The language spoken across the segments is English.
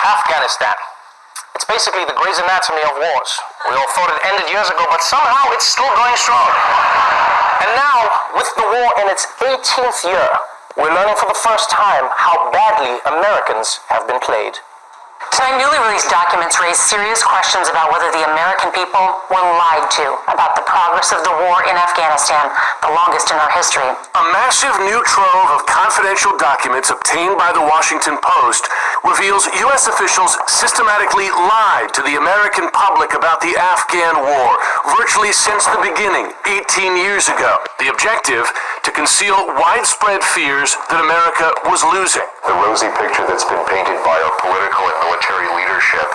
Afghanistan. It's basically the Grey's Anatomy of wars. We all thought it ended years ago, but somehow it's still going strong. And now, with the war in its 18th year, we're learning for the first time how badly Americans have been played. Tonight, newly released documents raise serious questions about whether the American people were lied to about the progress of the war in Afghanistan, the longest in our history. A massive new trove of confidential documents obtained by the Washington Post reveals U.S. officials systematically lied to the American public about the Afghan war, virtually since the beginning, 18 years ago. The objective, to conceal widespread fears that America was losing. The rosy picture that's been painted by our political and military leadership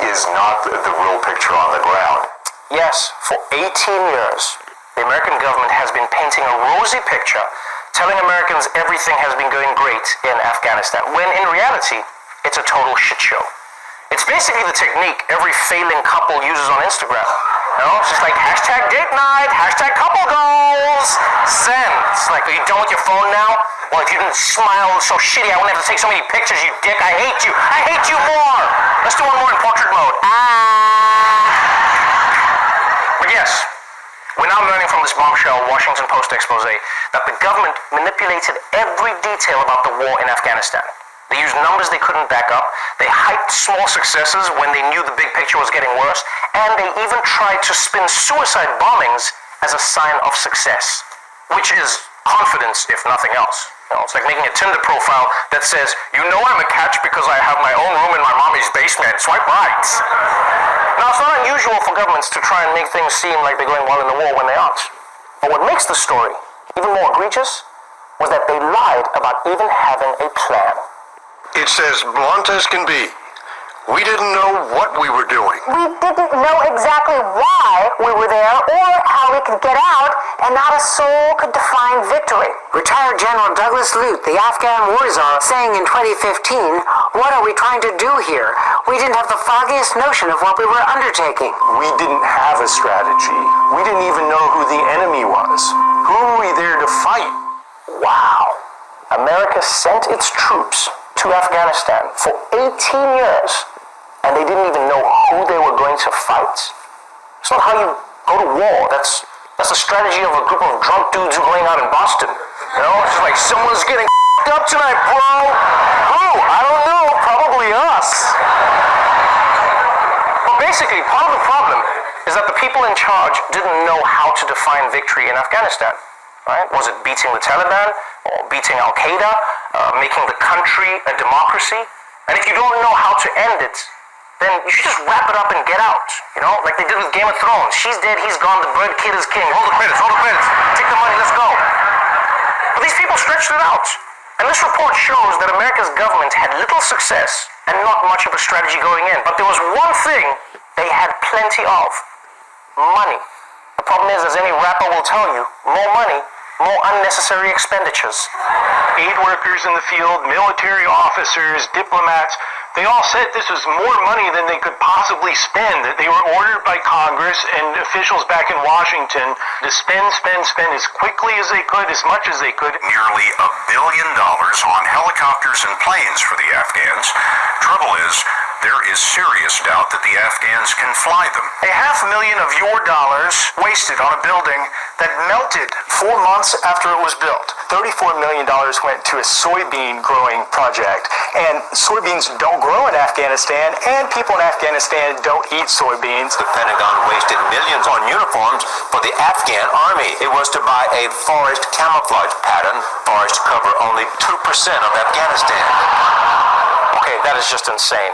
is not the real picture on the ground. Yes, for 18 years, the American government has been painting a rosy picture, telling Americans everything has been going great in Afghanistan, when in reality, it's a total shit show. It's basically the technique every failing couple uses on Instagram. You know, it's just like hashtag date night, hashtag couple goals, send. It's like, are you done with your phone now? Well, if you didn't smile so shitty, I wouldn't have to take so many pictures, you dick. I hate you. I hate you more. Let's do one more in portrait mode. But yes, we're now learning from this bombshell Washington Post expose that the government manipulated every detail about the war in Afghanistan. They used numbers they couldn't back up. They hyped small successes when they knew the big picture was getting worse. And they even tried to spin suicide bombings as a sign of success, which is confidence, if nothing else. You know, it's like making a Tinder profile that says, you know I'm a catch because I have my own room in my mommy's basement. Swipe right. Now, it's not unusual for governments to try and make things seem like they're going well in the war when they aren't. But what makes the story even more egregious was that they lied about even having a plan. It's as blunt as can be. We didn't know what we were doing. We didn't know exactly why we were there or how we could get out, and not a soul could define victory. Retired General Douglas Lute, the Afghan war czar, saying in 2015, "What are we trying to do here? We didn't have the foggiest notion of what we were undertaking." We didn't have a strategy. We didn't even know who the enemy was. Who were we there to fight? Wow. America sent its troops to Afghanistan for 18 years, and they didn't even know who they were going to fight. It's not how you go to war. That's the strategy of a group of drunk dudes who are going out in Boston. You know, it's just like, someone's getting up tonight, bro. Who? I don't know. Probably us. But basically, part of the problem is that the people in charge didn't know how to define victory in Afghanistan. Right? Was it beating the Taliban or beating Al-Qaeda, making the country a democracy? And if you don't know how to end it, then you should just wrap it up and get out. You know, like they did with Game of Thrones. She's dead, he's gone, the bird kid is king. Roll the credits, take the money, let's go. But these people stretched it out. And this report shows that America's government had little success and not much of a strategy going in. But there was one thing they had plenty of: money. The problem is, as any rapper will tell you, more money, more unnecessary expenditures. Aid workers in the field, military officers, diplomats, they all said this was more money than they could possibly spend, that they were ordered by Congress and officials back in Washington to spend as quickly as they could, as much as they could. Nearly $1 billion on helicopters and planes for the Afghans. Trouble is, there is serious doubt that the Afghans can fly them. $500,000 of your dollars wasted on a building that melted 4 months after it was built. $34 million went to a soybean growing project. And soybeans don't grow in Afghanistan, and people in Afghanistan don't eat soybeans. The Pentagon wasted millions on uniforms for the Afghan army. It was to buy a forest camouflage pattern. Forests cover only 2% of Afghanistan. Okay, that is just insane.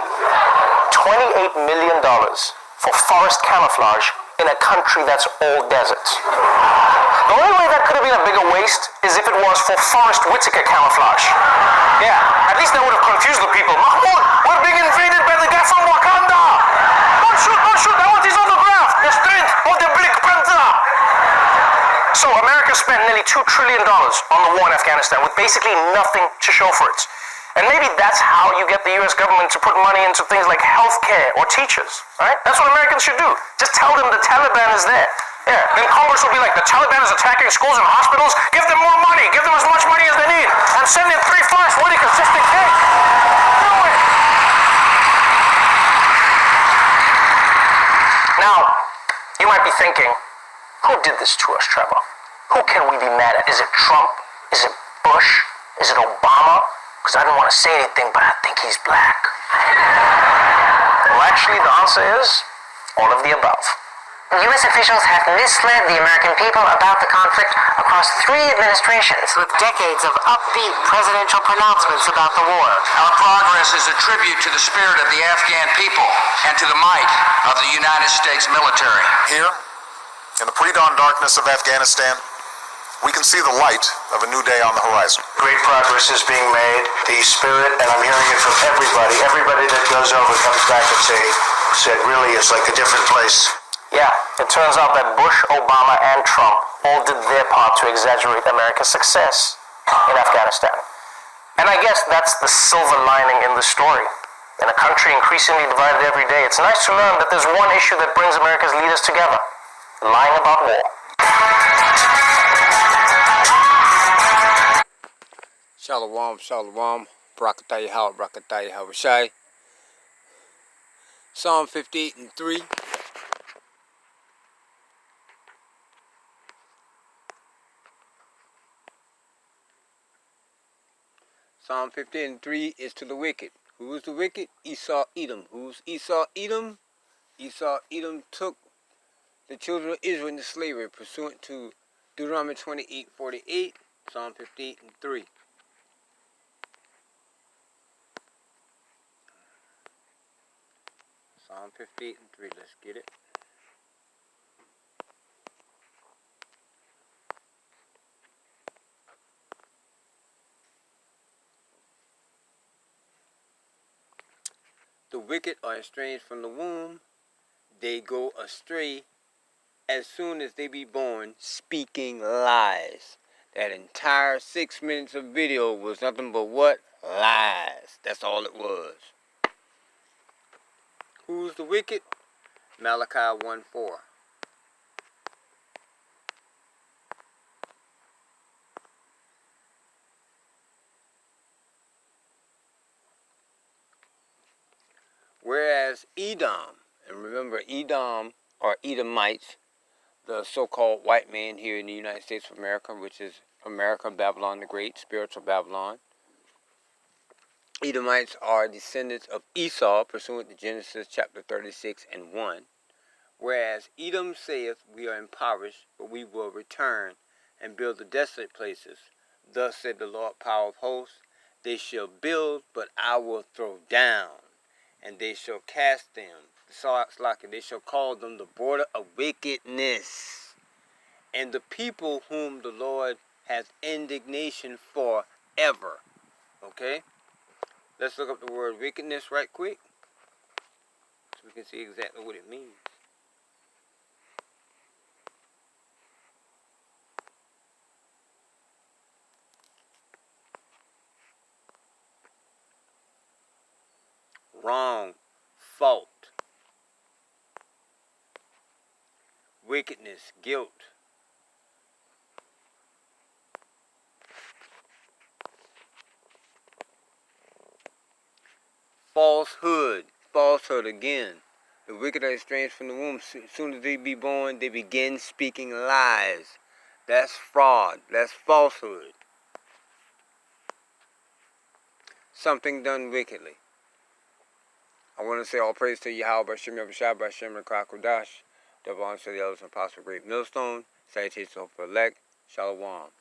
$28 million for forest camouflage in a country that's all desert. The only way that could have been a bigger waste is if it was for Forrest Whitaker camouflage. Yeah, at least that would have confused the people. Mahmoud, we're being invaded by the guy from Wakanda! Don't shoot, I want his autograph! The strength of the Black Panther! So America spent nearly $2 trillion on the war in Afghanistan with basically nothing to show for it. And maybe that's how you get the US government to put money into things like healthcare or teachers, right? That's what Americans should do. Just tell them the Taliban is there. Yeah, then Congress will be like, the Taliban is attacking schools and hospitals, give them more money, give them as much money as they need, and send in 3 forest really consistent cake. Do it! might be thinking, who did this to us, Trevor? Who can we be mad at? Is it Trump? Is it Bush? Is it Obama? Because I don't want to say anything, but I think he's black. Well, actually, the answer is all of the above. U.S. officials have misled the American people about the conflict across 3 administrations, with decades of upbeat presidential pronouncements about the war. Our progress is a tribute to the spirit of the Afghan people and to the might of the United States military. Here, in the pre-dawn darkness of Afghanistan, we can see the light of a new day on the horizon. Great progress is being made. The spirit, and I'm hearing it from everybody that goes over comes back and said really it's like a different place. Yeah, it turns out that Bush, Obama, and Trump all did their part to exaggerate America's success in Afghanistan. And I guess that's the silver lining in the story. In a country increasingly divided every day, it's nice to learn that there's one issue that brings America's leaders together: lying about war. Shalom, shalom, Barakatah Yahawah, Barakatah Yahawahshi. Psalm 58 and 3. Psalm 58 and 3 is to the wicked. Who is the wicked? Esau, Edom. Who's Esau, Edom? Esau, Edom took the children of Israel into slavery pursuant to Deuteronomy 28:48, Psalm 58 and 3. Psalm 58 and 3, let's get it. The wicked are estranged from the womb. They go astray as soon as they be born, speaking lies. That entire 6 minutes of video was nothing but what? Lies. That's all it was. Who's the wicked? Malachi 1:4. Whereas Edom, and remember Edom or Edomites, the so-called white man here in the United States of America, which is America, Babylon the Great, spiritual Babylon. Edomites are descendants of Esau, pursuant to Genesis chapter 36 and 1. Whereas Edom saith, we are impoverished, but we will return and build the desolate places. Thus said the Lord, power of hosts, they shall build, but I will throw down, and they shall cast them. They shall call them the border of wickedness, and the people whom the Lord has indignation forever. Okay? Let's look up the word wickedness right quick, so we can see exactly what it means. Wrong, fault. Wickedness, guilt. Falsehood, falsehood again. The wicked are estranged from the womb. As soon as they be born, they begin speaking lies. That's fraud. That's falsehood. Something done wickedly. I want to say all praise to Yahawah, bahasham, Rawchaa Qadash. Double honor to the elders and apostle, great millstone. Salutations to hope for elect. Shalom.